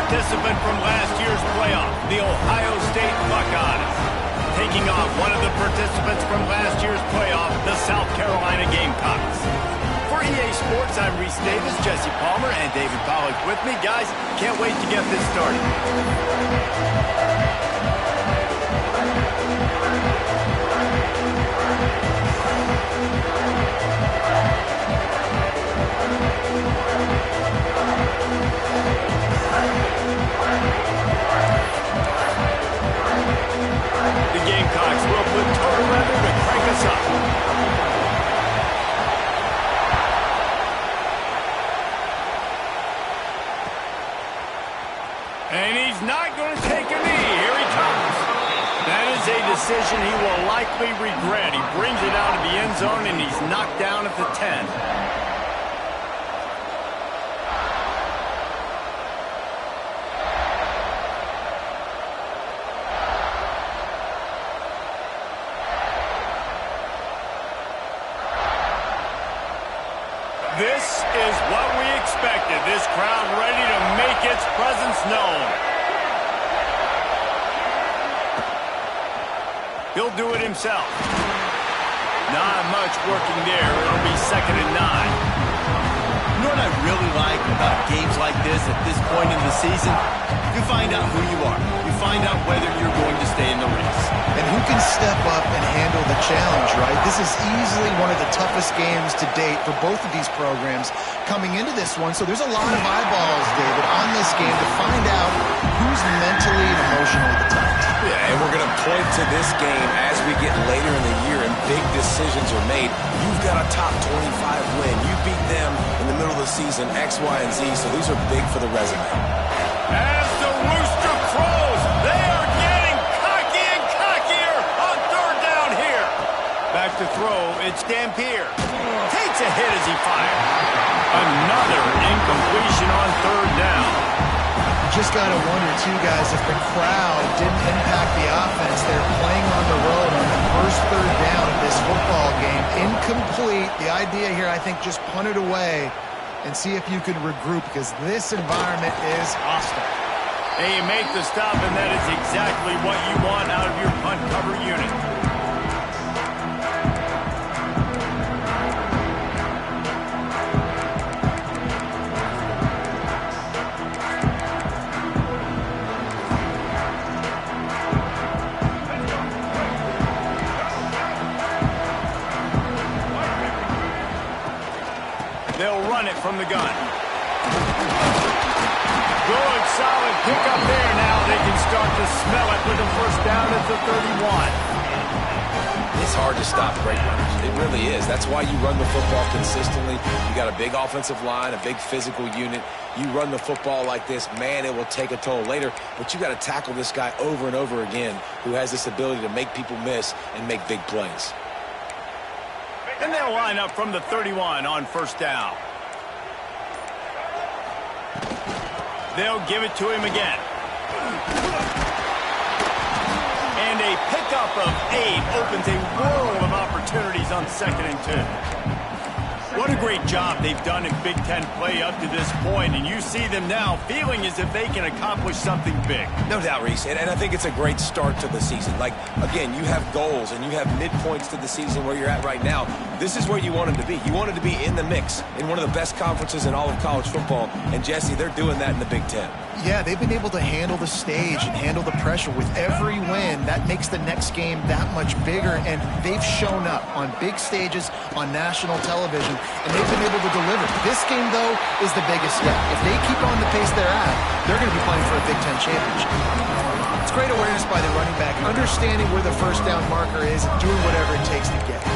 participant from last year's playoff, the Ohio State Buckeyes, taking on one of the participants from last year's playoff, the South Carolina Gamecocks. For EA Sports, I'm Reese Davis, Jesse Palmer, and David Pollack with me. Guys, can't wait to get this started. The Gamecocks will put total weather to crank us up. And he's not going to take a knee. Here he comes. That is a decision he will likely regret. He brings it out of the end zone, and he's knocked down at the 10. This is what we expected. This crowd ready to make its presence known. He'll do it himself. Not much working there. It'll be 2nd and 9. You know what I really like about games like this at this point in the season? You find out who you are. You find out whether you're going to stay in the race. And who can step up and handle the challenge, right? This is easily one of the toughest games to date for both of these programs coming into this one. So there's a lot of eyeballs, David, on this game to find out who's mentally and emotionally the toughest. Yeah, and we're going to point to this game as we get later in the year and big decisions are made. You've got a top 25 win. You beat them in the middle of the season, X, Y, and Z, so these are big for the resume. As the rooster crows, they are getting cocky and cockier on 3rd down here. Back to throw, it's Dampier. Takes a hit as he fires. Another incompletion on 3rd down. Just got to wonder, too, guys, if the crowd didn't impact the offense. They're playing on the road on the first 3rd down of this football game. Incomplete. The idea here, I think, just punt it away and see if you can regroup, because this environment is hostile. Hey, you make the stop, and that is exactly what you want out of your punt cover unit. They'll run it from the gun. Good, solid pick up there. Now they can start to smell it with a 1st down at the 31. It's hard to stop great runners. It really is. That's why you run the football consistently. You got a big offensive line, a big physical unit. You run the football like this, man, it will take a toll later. But you got to tackle this guy over and over again who has this ability to make people miss and make big plays. And they'll line up from the 31 on 1st down. They'll give it to him again. And a pickup of 8 opens a world of opportunities on 2nd and 2. What a great job they've done in Big Ten play up to this point, and you see them now feeling as if they can accomplish something big. No doubt, Reese, and I think it's a great start to the season. Like, again, you have goals and you have midpoints to the season where you're at right now. This is where you wanted to be. You wanted to be in the mix in one of the best conferences in all of college football, and Jesse, they're doing that in the Big Ten. Yeah, they've been able to handle the stage and handle the pressure with every win. That makes the next game that much bigger, and they've shown up on big stages on national television, and they've been able to deliver. This game, though, is the biggest yet. If they keep on the pace they're at, they're going to be playing for a Big Ten championship. It's great awareness by the running back, understanding where the 1st down marker is and doing whatever it takes to get it.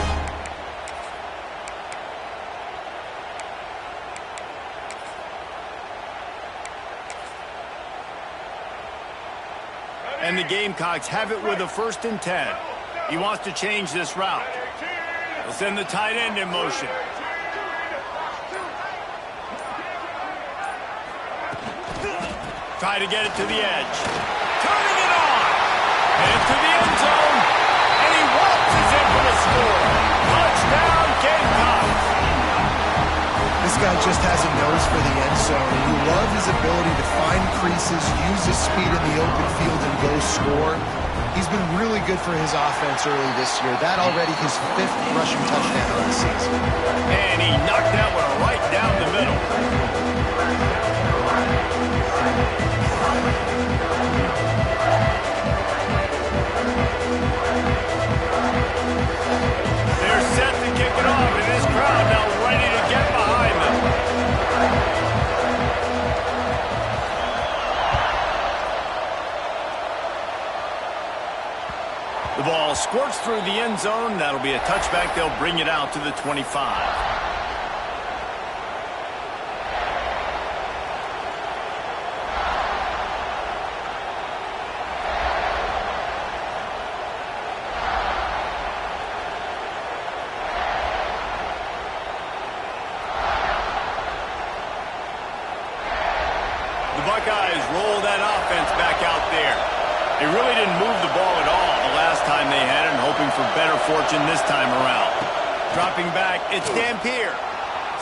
And the Gamecocks have it with a 1st and 10. He wants to change this route. He'll send the tight end in motion. Try to get it to the edge. Turning it on. Into the end zone. And he waltzes in for the score. Touchdown, Gamecocks. This guy just has a nose for the end zone, and you love his ability to find creases, use his speed in the open field, and go score. He's been really good for his offense early this year. That already his 5th rushing touchdown of the season. And he knocked that one right down the middle. They're set to kick it off, and this crowd now ready to get behind them. The ball squirts through the end zone. That'll be a touchback. They'll bring it out to the 25. The Buckeyes roll that offense back out there. They really didn't move the ball at all the last time they had it, and hoping for better fortune this time around. Dropping back, it's Dampier.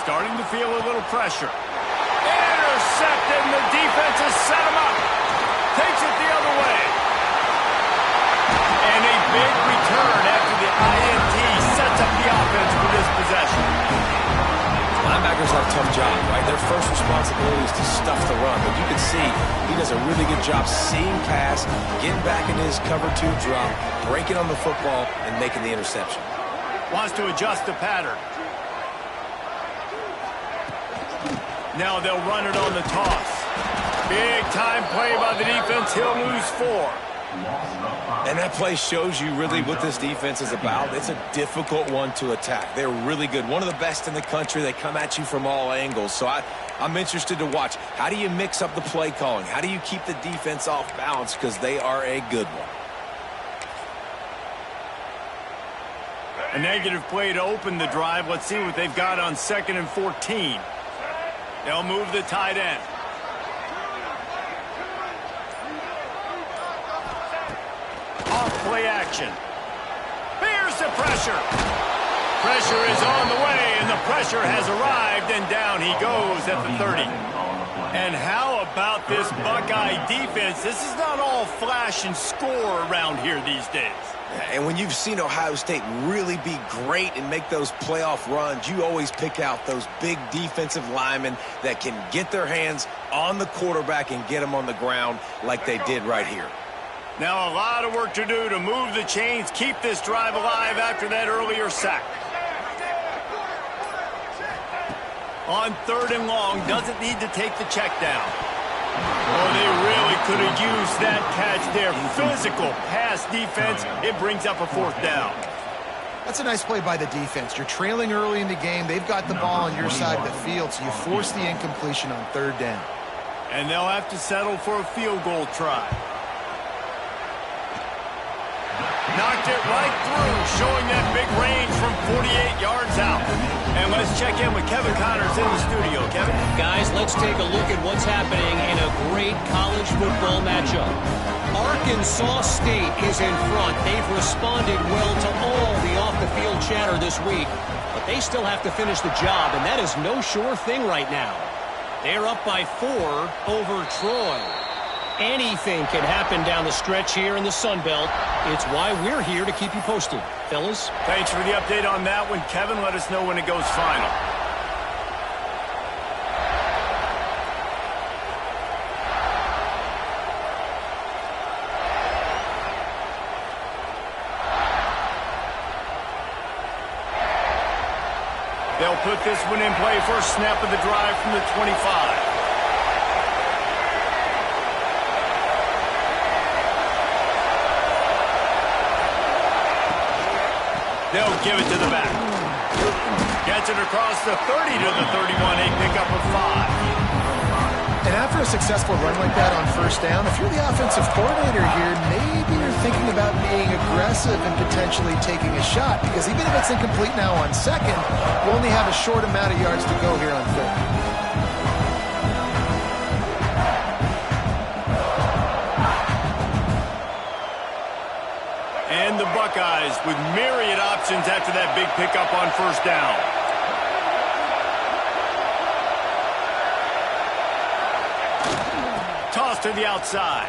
Starting to feel a little pressure. Intercepted, and the defense has set him up. Takes it the other way. And a big return after the INT sets up the offense for this possession. Linebackers have a tough job, right? Their first responsibility is to stuff the run, but you can see he does a really good job seeing pass, getting back in his cover 2 drop, breaking on the football, and making the interception. Wants to adjust the pattern. Now they'll run it on the toss. Big time play by the defense. He'll lose 4. And that play shows you really what this defense is about. It's a difficult one to attack. They're really good. One of the best in the country. They come at you from all angles. So I'm interested to watch. How do you mix up the play calling? How do you keep the defense off balance? Because they are a good one. A negative play to open the drive. Let's see what they've got on 2nd and 14. They'll move the tight end. Play action. Here's the pressure. Pressure is on the way, and the pressure has arrived, and down he goes at the 30. And how about this Buckeye defense? This is not all flash and score around here these days. And when you've seen Ohio State really be great and make those playoff runs, you always pick out those big defensive linemen that can get their hands on the quarterback and get him on the ground like they did right here. Now a lot of work to do to move the chains, keep this drive alive after that earlier sack. On 3rd and long, doesn't need to take the check down. Oh, they really could have used that catch there. Physical pass defense, it brings up a 4th down. That's a nice play by the defense. You're trailing early in the game. They've got the ball on your side of the field, so you force the incompletion on 3rd down. And they'll have to settle for a field goal try. Knocked it right through, showing that big range from 48 yards out. And let's check in with Kevin Connors in the studio. Kevin? Guys, let's take a look at what's happening in a great college football matchup. Arkansas State is in front. They've responded well to all the off-the-field chatter this week, but they still have to finish the job, and that is no sure thing right now. They're up by 4 over Troy. Anything can happen down the stretch here in the Sun Belt. It's why we're here to keep you posted. Fellas? Thanks for the update on that one, Kevin. Let us know when it goes final. They'll put this one in play. First snap of the drive from the 25. They'll give it to the back. Gets it across the 30 to the 31. A pickup of 5. And after a successful run like that on 1st down, if you're the offensive coordinator here, maybe you're thinking about being aggressive and potentially taking a shot, because even if it's incomplete now on 2nd, you only have a short amount of yards to go here on 3rd. And the Buckeyes with myriad options after that big pickup on 1st down. Tossed to the outside.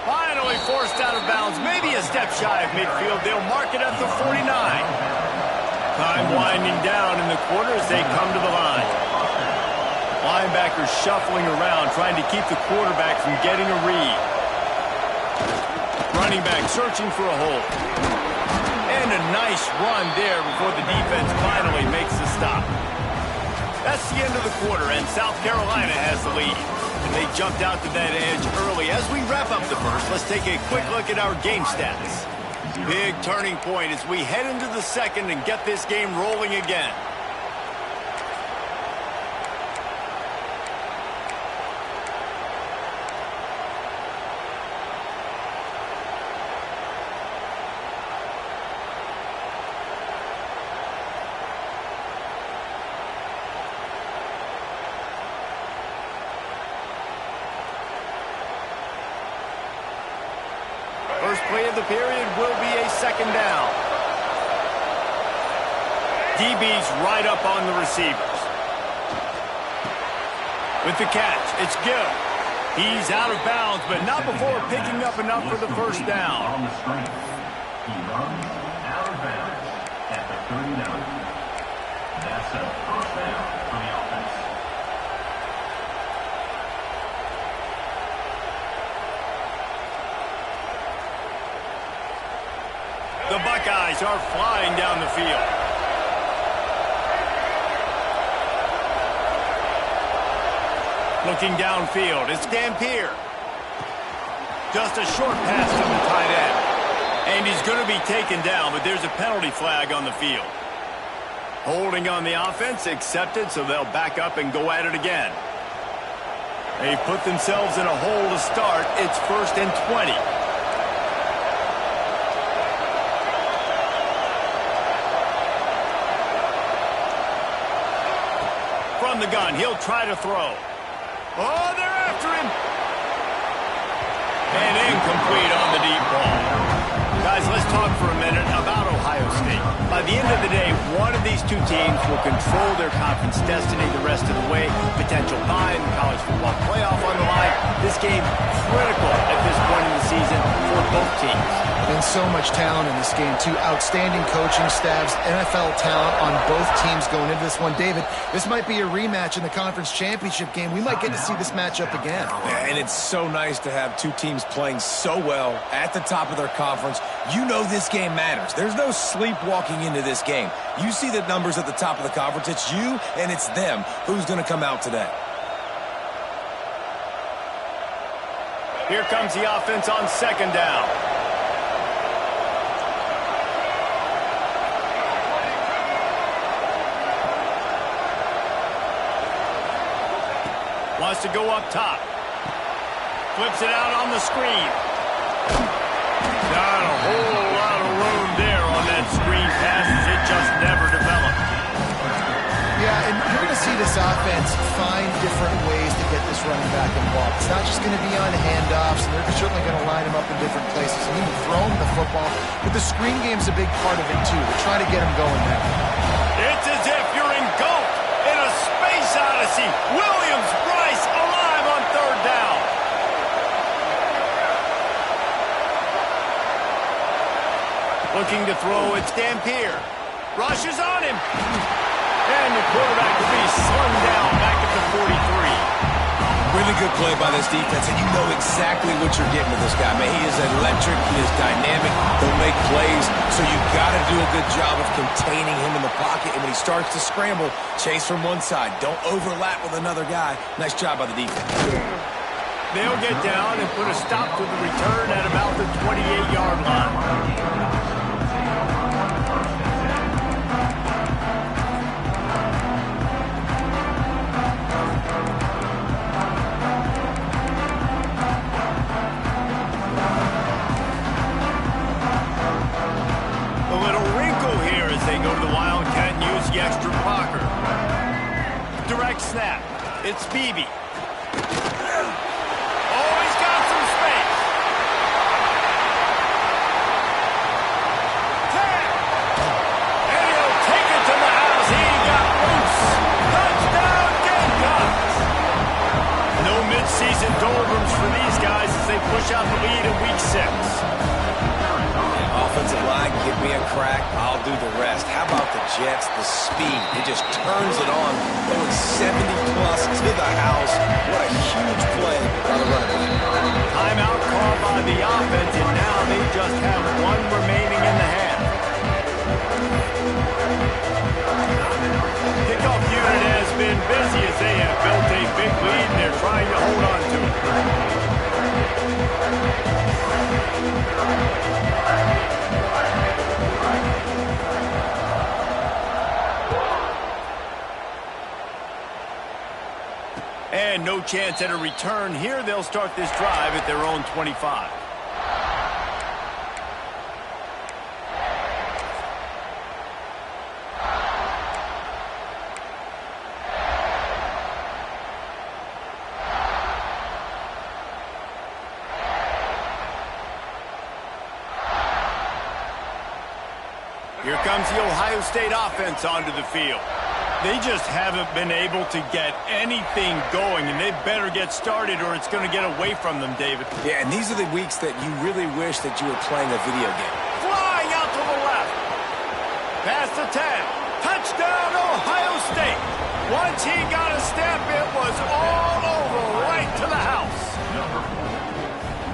Finally forced out of bounds, maybe a step shy of midfield. They'll mark it at the 49. Time winding down in the quarter as they come to the line. Linebackers shuffling around, trying to keep the quarterback from getting a read. Running back searching for a hole. And a nice run there before the defense finally makes the stop. That's the end of the quarter, and South Carolina has the lead. And they jumped out to that edge early. As we wrap up the first, let's take a quick look at our game stats. Big turning point as we head into the second and get this game rolling again. First play of the period will be a second down. DB's right up on the receivers. With the catch, it's Gill. He's out of bounds, but not before picking up enough for the first down. On the screen. He runs out of bounds at the 39. That's a first down for the offense. The Buckeyes are flying down the field. Looking downfield, it's Dampier. Just a short pass to the tight end. And he's going to be taken down, but there's a penalty flag on the field. Holding on the offense, accepted, so they'll back up and go at it again. They put themselves in a hole to start. It's 1st and 20. From the gun, he'll try to throw. Oh, they're after him. And incomplete on the deep ball. Guys, let's talk for a minute about Ohio State. By the end of the day, one of these two teams will control their conference destiny the rest of the way. Potential bye in the college football playoff on the line. This game critical at this point in the season for both teams. And so much talent in this game, too. Outstanding coaching staffs, NFL talent on both teams going into this one. David, this might be a rematch in the conference championship game. We might get to see this matchup again. And it's so nice to have two teams playing so well at the top of their conference. You know this game matters. There's no sleepwalking into this game. You see the numbers at the top of the conference. It's you and it's them. Who's going to come out today? Here comes the offense on second down. Wants to go up top. Flips it out on the screen. Not a whole lot of room there on that screen pass as it just never developed. Yeah, and you're going to see this offense find different ways to get this running back involved. It's not just going to be on handoffs, and they're certainly going to line him up in different places and even throw him the football. But the screen game's a big part of it, too. They're trying to get him going now. It's as if you're engulfed in a space odyssey. Williams-Brice alive on third down. Looking to throw, it's Dampier. Rushes on him. And the quarterback will be slung down back at the 43. Really good play by this defense, and you know exactly what you're getting with this guy, man. He is electric. He is dynamic. He'll make plays, so you've got to do a good job of containing him in the pocket. And when he starts to scramble, chase from one side. Don't overlap with another guy. Nice job by the defense. They'll get down and put a stop to the return at about the 28-yard line. Go to the Wildcat and use the extra blocker. Direct snap. It's Beebe. Oh, he's got some space. 10. And he'll take it to the house. He got loose. Touchdown, Denver. Jets, the speed. It just turns it on, going 70-plus to the house. What a huge play by the running back. Timeout called by the offense, and now they just have one remaining in the half. Kickoff unit has been busy as they have built a big lead, and they're trying to hold on to it. And no chance at a return here. They'll start this drive at their own 25. Here comes the Ohio State offense onto the field. They just haven't been able to get anything going, and they better get started or it's going to get away from them, David. Yeah, and these are the weeks that you really wish that you were playing a video game. Flying out to the left. Past the 10. Touchdown, Ohio State. Once he got a step, it was all over right to the house.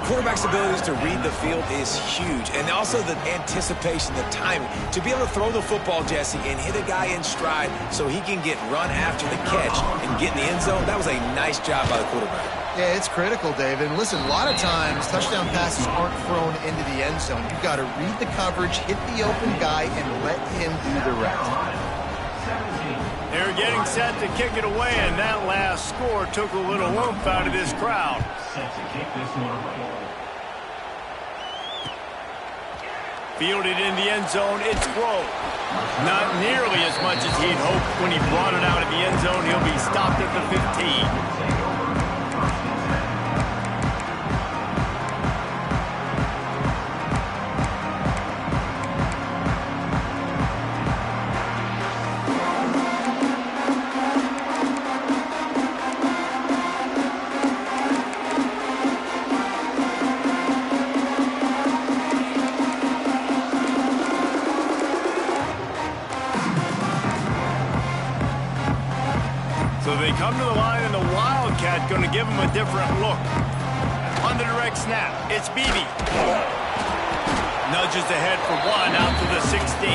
Quarterback's abilities to read the field is huge, and also the anticipation, the timing. To be able to throw the football, Jesse, and hit a guy in stride so he can get run after the catch and get in the end zone, that was a nice job by the quarterback. Yeah, it's critical, David. And listen, a lot of times touchdown passes aren't thrown into the end zone. You've got to read the coverage, hit the open guy, and let him do the rest. They're getting set to kick it away, and that last score took a little oomph out of this crowd. Set to kick this one away. Fielded in the end zone, it's Grove. Not nearly as much as he'd hoped when he brought it out of the end zone. He'll be stopped at the 15. So they come to the line, and the Wildcat going to give them a different look. On the direct snap, it's Beebe. Nudges ahead for one out to the 16.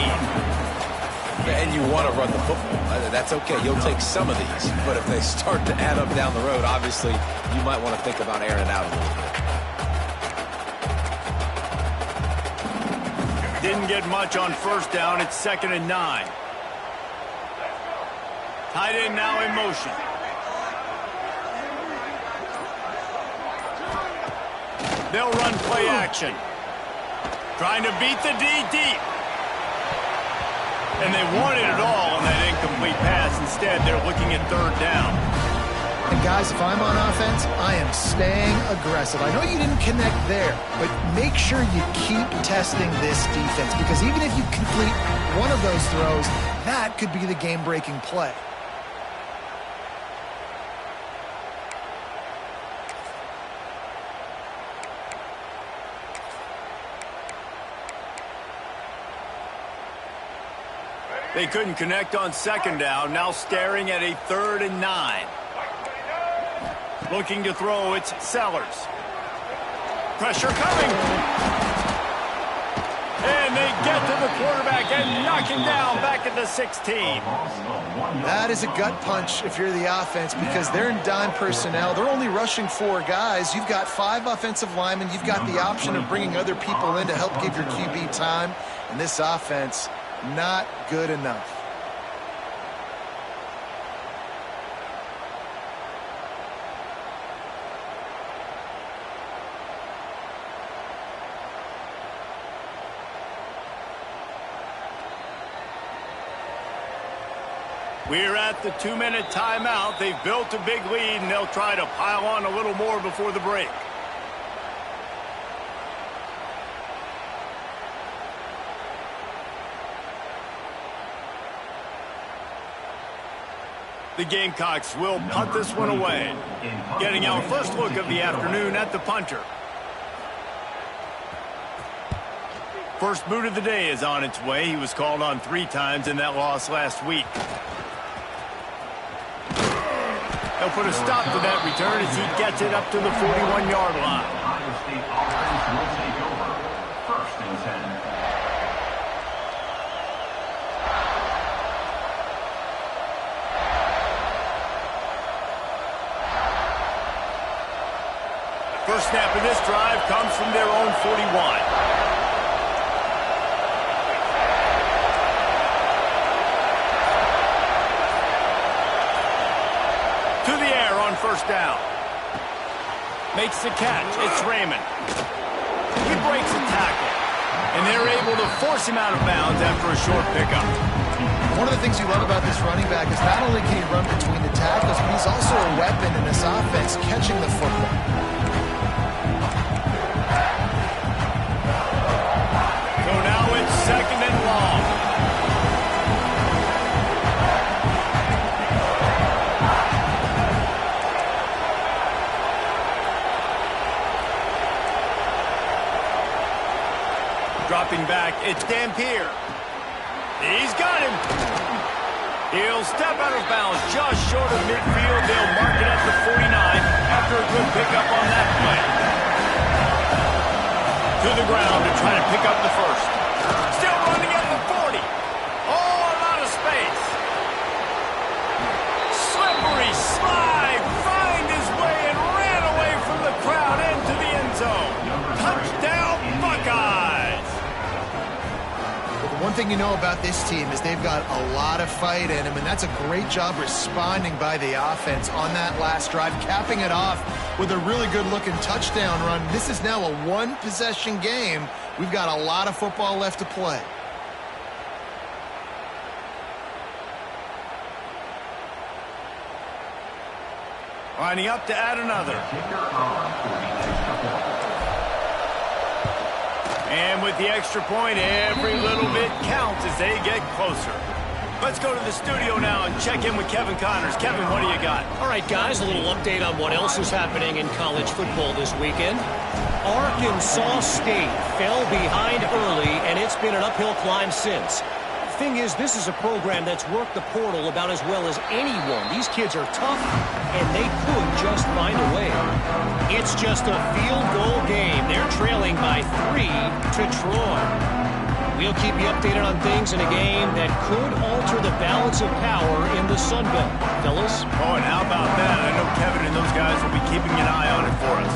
And you want to run the football. That's okay. You'll take some of these. But if they start to add up down the road, obviously, you might want to think about airing it out a little bit. Didn't get much on first down. It's 2nd and 9. Tight end now in motion. They'll run play action. Trying to beat the D deep. And they wanted it all on that incomplete pass. Instead, they're looking at 3rd down. And guys, if I'm on offense, I am staying aggressive. I know you didn't connect there, but make sure you keep testing this defense, because even if you complete one of those throws, that could be the game-breaking play. They couldn't connect on 2nd down. Now staring at a 3rd and 9. Looking to throw, it's Sellers. Pressure coming. And they get to the quarterback and knock him down back at the 16. That is a gut punch if you're the offense, because they're in dime personnel. They're only rushing 4 guys. You've got 5 offensive linemen. You've got the option of bringing other people in to help give your QB time. And this offense, not good enough. We're at the 2-minute timeout. They've built a big lead, and they'll try to pile on a little more before the break. The Gamecocks will punt this one away. Getting our first look of the afternoon at the punter. First boot of the day is on its way. He was called on 3 times in that loss last week. He'll put a stop to that return as he gets it up to the 41-yard line. Ohio State offense will take over. 1st and 10. First snap of this drive comes from their own 41. To the air on first down. Makes the catch. It's Raymond. He breaks a tackle. And they're able to force him out of bounds after a short pickup. One of the things you love about this running back is not only can he run between the tackles, but he's also a weapon in this offense catching the football. So now it's 2nd and long. Dropping back, it's Dampier. He's got him. He'll step out of bounds just short of midfield. They'll mark it at the 49 after a good pickup on that play. To the ground to try to pick up the first. Still running at the 40. Oh, a lot of space. Slippery slide. Find his way and ran away from the crowd into the end zone. Touchdown, Buckeyes. One thing you know about this team is they've got a lot of fight in them, and that's a great job responding by the offense on that last drive, capping it off with a really good-looking touchdown run. This is now a one-possession game. We've got a lot of football left to play. Lining up to add another. And with the extra point, every little bit counts as they get closer. Let's go to the studio now and check in with Kevin Connors. Kevin, what do you got? All right, guys, a little update on what else is happening in college football this weekend. Arkansas State fell behind early, and it's been an uphill climb since. Thing is, this is a program that's worked the portal about as well as anyone. These kids are tough, and they could just find a way. It's just a field goal game. They're trailing by 3 to Troy. We'll keep you updated on things in a game that could alter the balance of power in the Sun Belt. Fellas? Oh, and how about that? I know Kevin and those guys will be keeping an eye on it for us.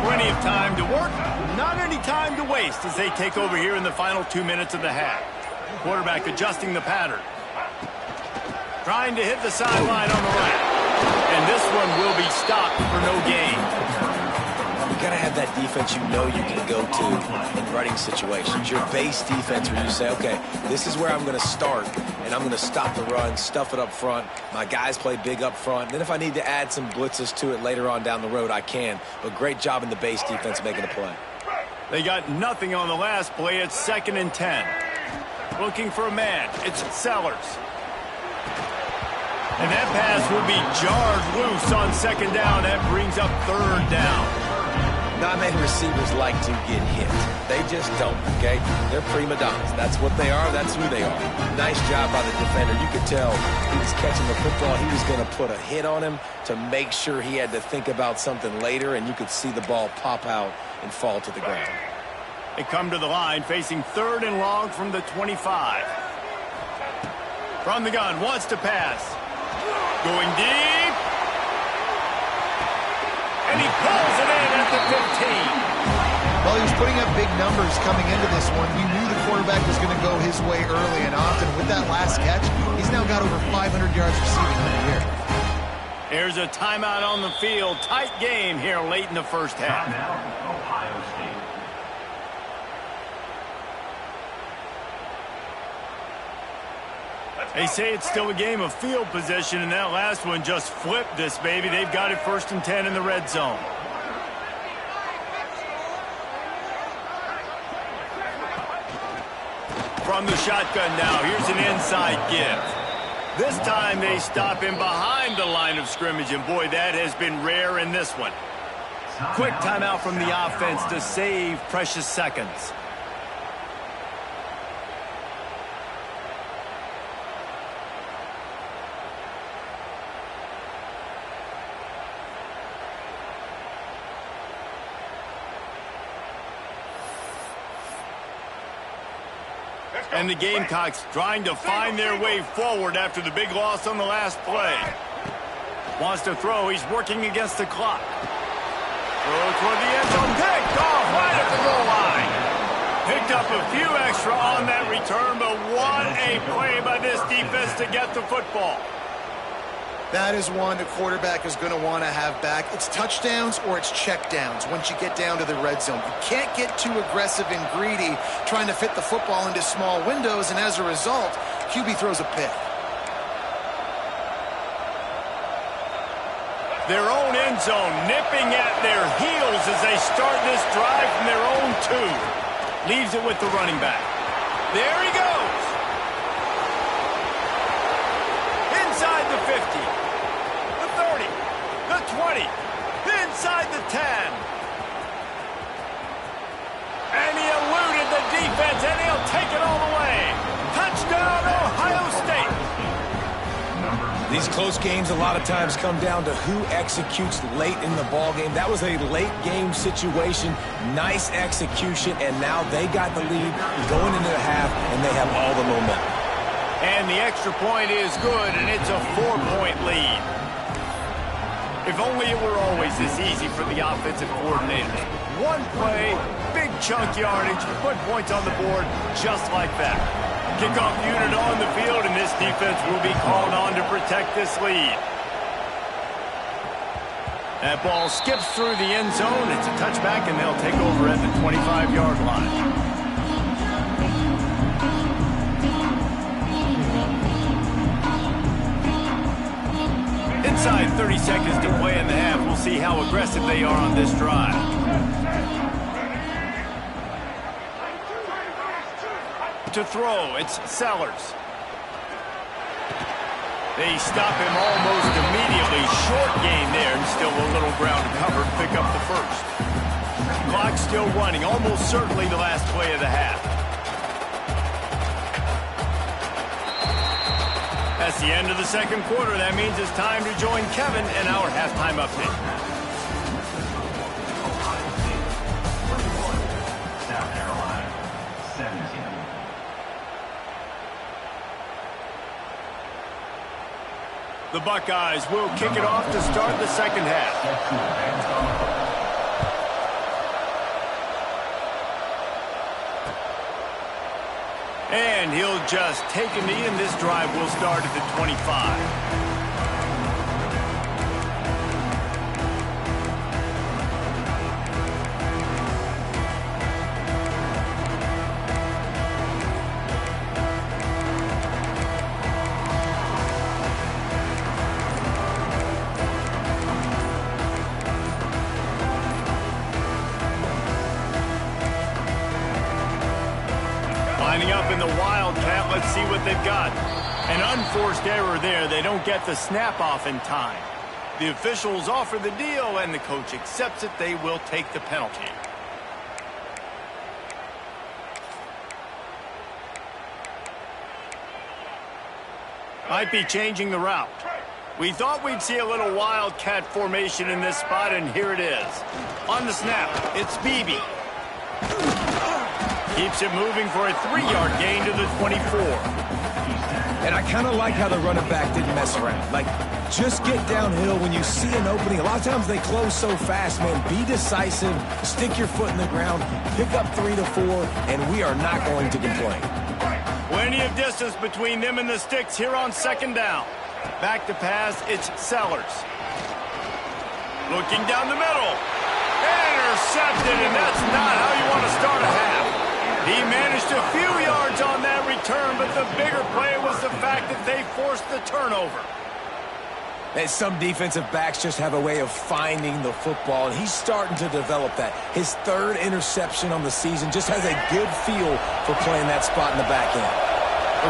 Plenty of time to work, not any time to waste as they take over here in the final 2 minutes of the half. Quarterback adjusting the pattern. Trying to hit the sideline on the right. And this one will be stopped for no gain. You got to have that defense you know you can go to in running situations. Your base defense where you say, okay, this is where I'm going to start, and I'm going to stop the run, stuff it up front. My guys play big up front. Then if I need to add some blitzes to it later on down the road, I can. But great job in the base defense making a play. They got nothing on the last play. It's 2nd and 10. Looking for a man. It's Sellers. And that pass will be jarred loose on 2nd down. That brings up 3rd down. Not many receivers like to get hit. They just don't, okay? They're prima donnas. That's what they are. That's who they are. Nice job by the defender. You could tell he was catching the football. He was going to put a hit on him to make sure he had to think about something later, and you could see the ball pop out and fall to the ground. They come to the line facing 3rd and long from the 25. From the gun, wants to pass. Going deep. And he pulls it in at the 15. Well, he was putting up big numbers coming into this one. We knew the quarterback was going to go his way early and often. With that last catch, he's now got over 500 yards receiving on the year. There's a timeout on the field. Tight game here late in the first half. Now, Ohio State. They say it's still a game of field position, and that last one just flipped this baby. They've got it 1st and 10 in the red zone. From the shotgun now, here's an inside give. This time they stop him behind the line of scrimmage, and boy, that has been rare in this one. Quick timeout from the offense to save precious seconds. And the Gamecocks trying to find their way forward after the big loss on the last play. Wants to throw. He's working against the clock. Throw toward the end zone. Picked off right at the goal line. Picked up a few extra on that return, but what a play by this defense to get the football. That is one the quarterback is going to want to have back. It's touchdowns or it's checkdowns once you get down to the red zone. You can't get too aggressive and greedy trying to fit the football into small windows, and as a result, QB throws a pick. Their own end zone nipping at their heels as they start this drive from their own 2. Leaves it with the running back. There he goes. Inside the 50. The 30. The 20. Inside the 10. And he eluded the defense, and he'll take it all the way. Touchdown, Ohio State. These close games a lot of times come down to who executes late in the ball game. That was a late game situation. Nice execution, and now they got the lead going into the half, and they have all the momentum. And the extra point is good, and it's a 4-point lead. If only it were always this easy for the offensive coordinators. One play, big chunk yardage, put points on the board just like that. Kickoff unit on the field, and this defense will be called on to protect this lead. That ball skips through the end zone. It's a touchback, and they'll take over at the 25-yard line. Inside 30 seconds to play in the half. We'll see how aggressive they are on this drive. To throw, it's Sellers. They stop him almost immediately. Short gain there, and still a little ground to cover to pick up the first. Clock still running, almost certainly the last play of the half. That's the end of the second quarter. That means it's time to join Kevin in our halftime update. South Carolina, 17. The Buckeyes will kick it off to start the second half. And he'll just take a knee, and this drive will start at the 25. Lining up in the Wildcat, let's see what they've got. An unforced error there. They don't get the snap off in time. The officials offer the deal, and the coach accepts it. They will take the penalty. Might be changing the route. We thought we'd see a little Wildcat formation in this spot, and here it is. On the snap, it's Beebe. Keeps it moving for a 3-yard gain to the 24. And I kind of like how the running back didn't mess around. Like, just get downhill when you see an opening. A lot of times they close so fast, man. Be decisive, stick your foot in the ground, pick up 3 to 4, and we are not going to complain. Plenty of distance between them and the sticks here on second down. Back to pass, it's Sellers. Looking down the middle. Intercepted, and that's not how you want to start a half. He managed a few yards on that return, but the bigger play was the fact that they forced the turnover. And some defensive backs just have a way of finding the football, and he's starting to develop that. His 3rd interception on the season, just has a good feel for playing that spot in the back end.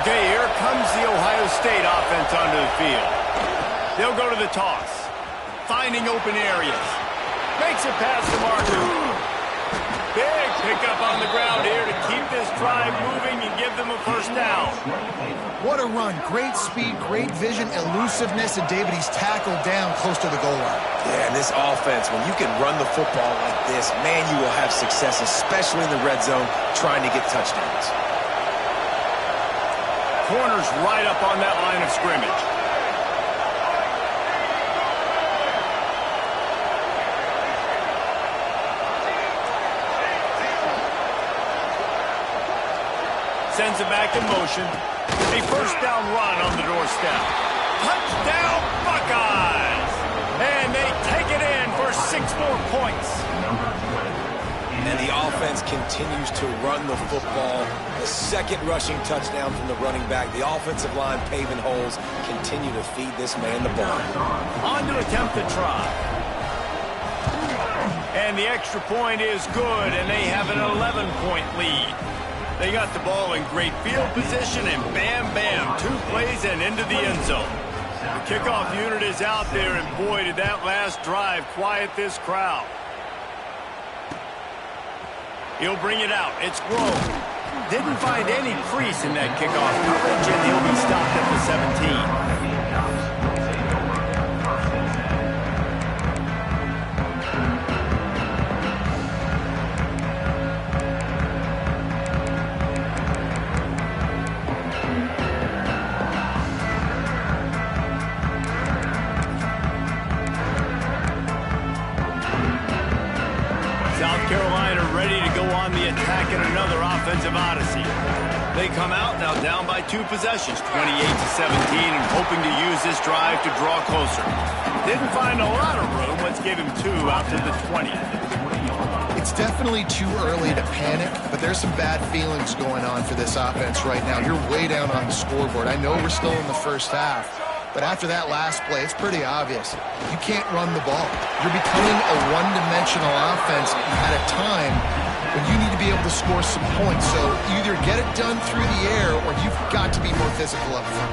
Okay, here comes the Ohio State offense onto the field. They'll go to the toss. Finding open areas. Makes it past the marker. Big pickup on the ground here to keep this drive moving and give them a first down. What a run. Great speed, great vision, elusiveness, and David, he's tackled down close to the goal line. Yeah, and this offense, when you can run the football like this, man, you will have success, especially in the red zone, trying to get touchdowns. corner's right up on that line of scrimmage. Sends it back in motion. A first down run on the doorstep. Touchdown, Buckeyes! And they take it in for 6 more points. And the offense continues to run the football. The second rushing touchdown from the running back. The offensive line paving holes. Continue to feed this man the ball. On to attempt the try. And the extra point is good, and they have an 11-point lead. They got the ball in great field position, and bam, bam, 2 plays and into the end zone. The kickoff unit is out there, and boy, did that last drive quiet this crowd. He'll bring it out. It's Grove. Didn't find any crease in that kickoff coverage, and he'll be stopped at the 17. Attack in another offensive odyssey. They come out now down by 2 possessions, 28-17, and hoping to use this drive to draw closer. Didn't find a lot of room. Let's give him 2 out to the 20. It's definitely too early to panic, but there's some bad feelings going on for this offense right now. You're way down on the scoreboard. I know we're still in the first half, but after that last play, it's pretty obvious. You can't run the ball. You're becoming a one-dimensional offense at a time when you need to be able to score some points. So either get it done through the air or you've got to be more physical up front.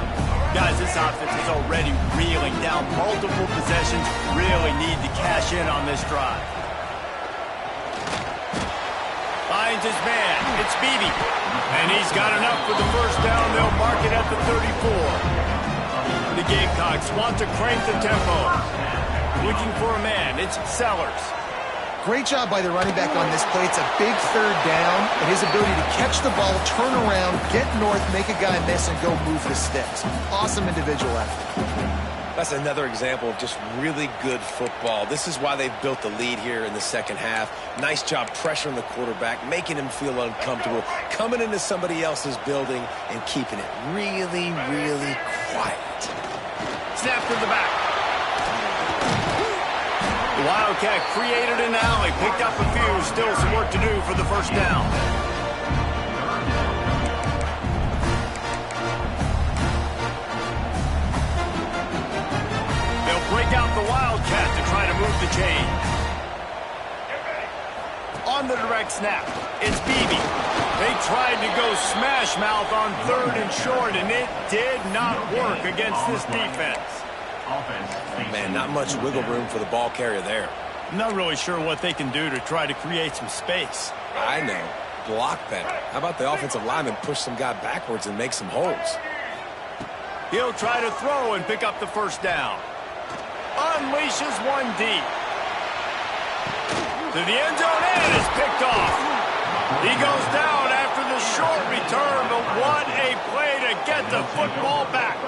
Guys, this offense is already reeling down multiple possessions. Really need to cash in on this drive. Finds his man. It's Beebe. And he's got enough for the first down. They'll mark it at the 34. The Gamecocks want to crank the tempo. Looking for a man. It's Sellers. Great job by the running back on this play. It's a big third down, and his ability to catch the ball, turn around, get north, make a guy miss, and go move the sticks. Awesome individual effort. That's another example of just really good football. This is why they've built the lead here in the second half. Nice job pressuring the quarterback, making him feel uncomfortable, coming into somebody else's building and keeping it really, really quiet. Snap to the back. The Wildcat created an alley, picked up a few, still some work to do for the first down. They'll break out the Wildcat to try to move the chain. On the direct snap, it's Beebe. They tried to go smash mouth on 3rd and short, and it did not work against this defense. Man, not much wiggle room for the ball carrier there. I'm not really sure what they can do to try to create some space. I know. Block better. How about the offensive lineman push some guy backwards and make some holes? He'll try to throw and pick up the first down. Unleashes one deep. To the end zone and is picked off. He goes down after the short return, but what a play to get the football back.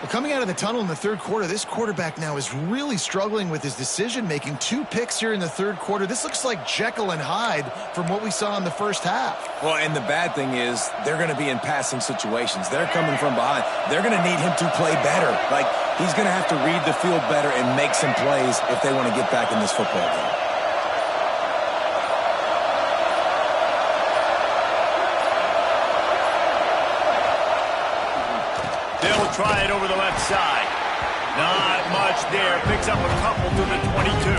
Well, coming out of the tunnel in the third quarter, this quarterback now is really struggling with his decision-making. 2 picks here in the third quarter. This looks like Jekyll and Hyde from what we saw in the first half. Well, and the bad thing is they're going to be in passing situations. They're coming from behind. They're going to need him to play better. Like, he's going to have to read the field better and make some plays if they want to get back in this football game. They'll try it over the left side. Not much there. Picks up a couple to the 22.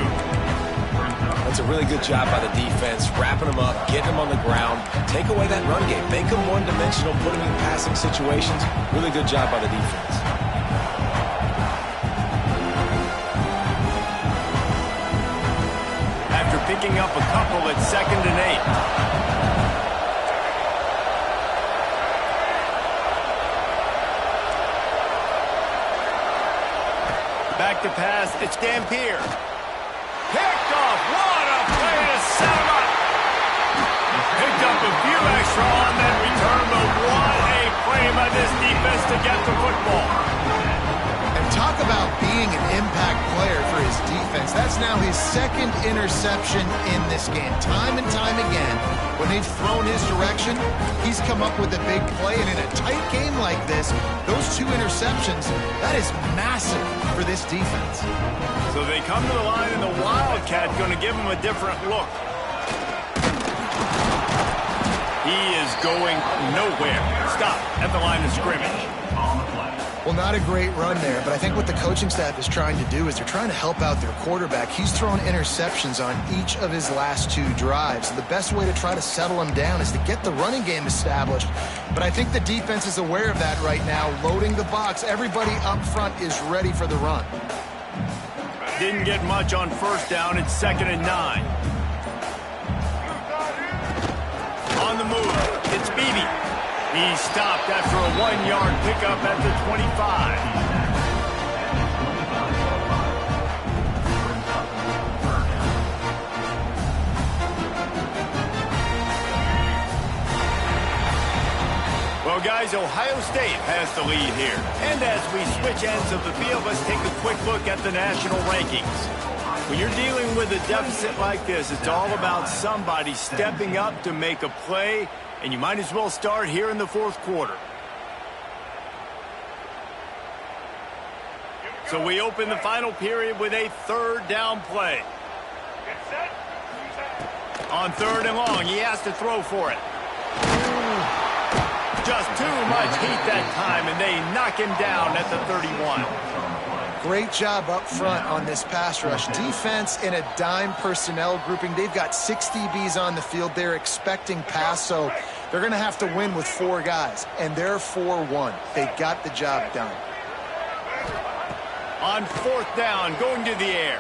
That's a really good job by the defense, wrapping them up, getting them on the ground, take away that run game, make them one-dimensional, put them in passing situations. Really good job by the defense. After picking up a couple at 2nd and 8. Back to pass, it's Dampier. Picked off, what a play to set him up. Picked up a few extra on that return, but what a play this defense to get the football. And talk about being an impact player for his defense. That's now his second interception in this game. Time and time again, when they've thrown his direction, he's come up with a big play. And in a tight game like this, those 2 interceptions, that is massive for this defense. So they come to the line, and the Wildcat going to give him a different look. He is going nowhere. Stop at the line of scrimmage. Well, not a great run there, but I think what the coaching staff is trying to do is they're trying to help out their quarterback. He's thrown interceptions on each of his last 2 drives. So the best way to try to settle him down is to get the running game established. But I think the defense is aware of that right now, loading the box. Everybody up front is ready for the run. Didn't get much on first down. It's 2nd and 9. On the move, it's Beebe. He stopped after a 1-yard pickup at the 25. Well, guys, Ohio State has the lead here. And as we switch ends of the field, let's take a quick look at the national rankings. When you're dealing with a deficit like this, it's all about somebody stepping up to make a play, and you might as well start here in the 4th quarter. So we open the final period with a 3rd down play. On 3rd and long, he has to throw for it. Just too much heat that time, and they knock him down at the 31. Great job up front on this pass rush. Defense in a dime personnel grouping. They've got 6 DBs on the field. They're expecting pass, so they're going to have to win with 4 guys, and they're 4-1. They got the job done. On 4th down, going to the air.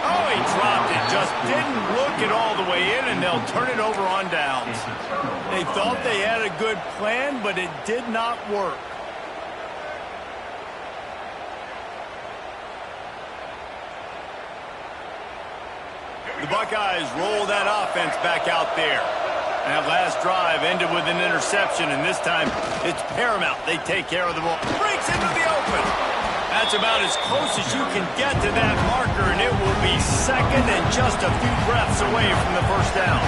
Oh, he dropped it. Just didn't look it all the way in, and they'll turn it over on downs. They thought they had a good plan, but it did not work. The Buckeyes roll that offense back out there. And that last drive ended with an interception, and this time it's paramount. They take care of the ball. Breaks into the open. That's about as close as you can get to that marker, and it will be 2nd and just a few breaths away from the 1st down.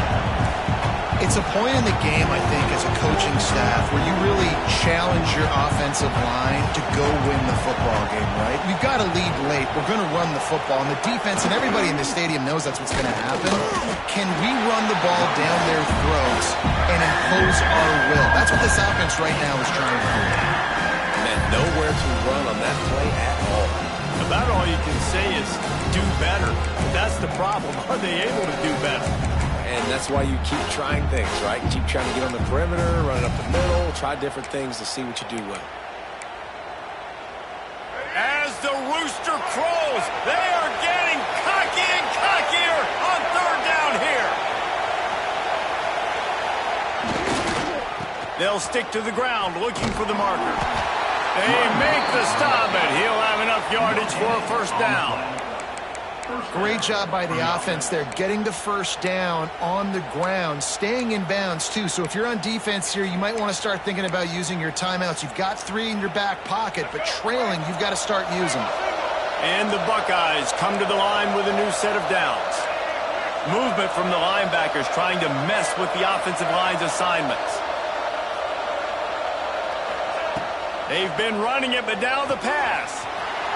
It's a point in the game, I think, as a coaching staff, where you really challenge your offensive line to go win the football game, right? We've got to lead late. We're going to run the football. And the defense and everybody in the stadium knows that's what's going to happen. Can we run the ball down their throats and impose our will? That's what this offense right now is trying to do. Man, nowhere to run on that play at all. About all you can say is do better. That's the problem. Are they able to do better? And that's why you keep trying things, right? Keep trying to get on the perimeter, run it up the middle, try different things to see what you do well. As the rooster crows, they are getting cocky and cockier on 3rd down here. They'll stick to the ground looking for the marker. They make the stop, and he'll have enough yardage for a 1st down. Great job by the offense there, getting the 1st down on the ground, staying in bounds too. So if you're on defense here, you might want to start thinking about using your timeouts. You've got 3 in your back pocket, but trailing, you've got to start using them. And the Buckeyes come to the line with a new set of downs. Movement from the linebackers trying to mess with the offensive line's assignments. They've been running it, but now the pass.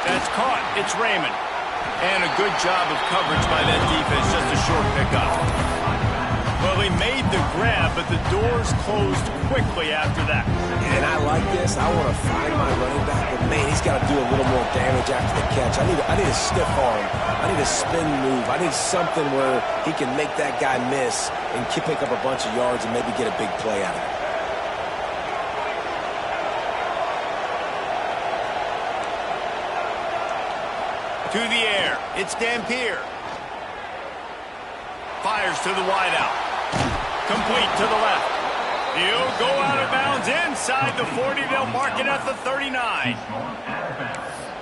That's caught. It's Raymond. And a good job of coverage by that defense, just a short pickup. Well, he made the grab, but the doors closed quickly after that. And I like this. I want to find my running back, but man, he's got to do a little more damage after the catch. I need a stiff arm. I need a spin move. I need something where he can make that guy miss and pick up a bunch of yards and maybe get a big play out of it. To the air, it's Dampier. Fires to the wideout. Complete to the left. He'll go out of bounds inside the 40. They'll mark it at the 39.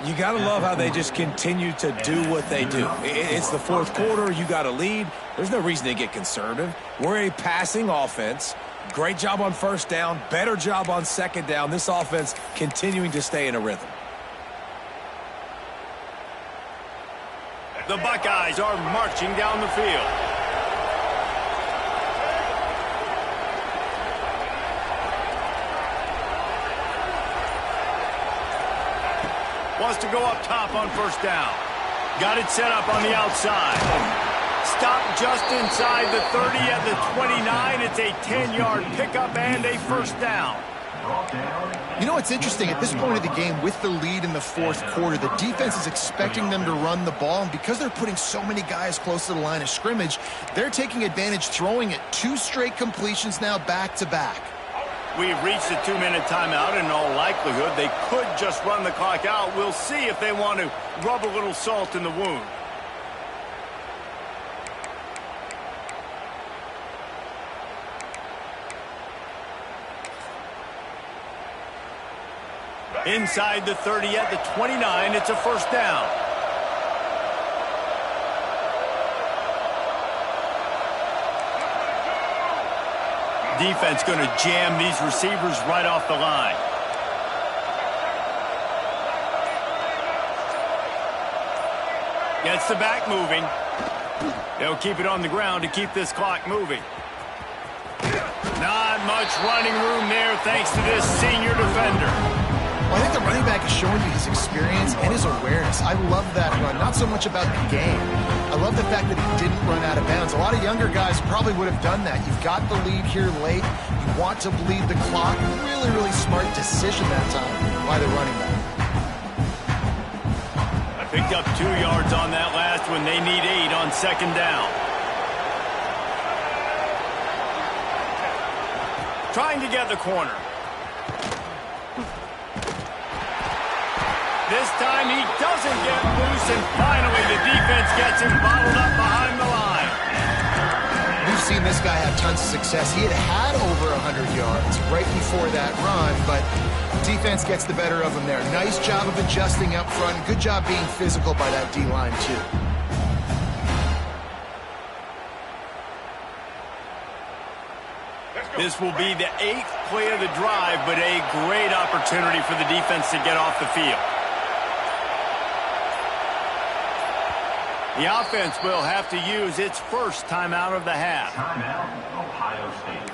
You got to love how they just continue to do what they do. It's the 4th quarter. You got to lead. There's no reason to get conservative. We're a passing offense. Great job on first down, better job on second down. This offense continuing to stay in a rhythm. The Buckeyes are marching down the field. Wants to go up top on first down. Got it set up on the outside. Stop just inside the 30 at the 29. It's a 10-yard pickup and a first down. You know, it's interesting. At this point of the game, with the lead in the fourth quarter, the defense is expecting them to run the ball. And because they're putting so many guys close to the line of scrimmage, they're taking advantage, throwing it 2 straight completions now back-to-back. We've reached the 2-minute timeout. In all likelihood, they could just run the clock out. We'll see if they want to rub a little salt in the wound. Inside the 30 at the 29, it's a first down. Defense going to jam these receivers right off the line. Gets the back moving. They'll keep it on the ground to keep this clock moving. Not much running room there thanks to this senior defender. Well, I think the running back is showing you his experience and his awareness. I love that run. Not so much about the game. I love the fact that he didn't run out of bounds. A lot of younger guys probably would have done that. You've got the lead here late. You want to bleed the clock. Really, really smart decision that time by the running back. Picked up 2 yards on that last one. They need 8 on second down. Trying to get the corner. This time he doesn't get loose, and finally the defense gets him bottled up behind the line. We've seen this guy have tons of success. He had over 100 yards right before that run, but defense gets the better of him there. Nice job of adjusting up front. Good job being physical by that D-line, too. This will be the 8th play of the drive, but a great opportunity for the defense to get off the field. The offense will have to use its first timeout of the half. Timeout, Ohio State.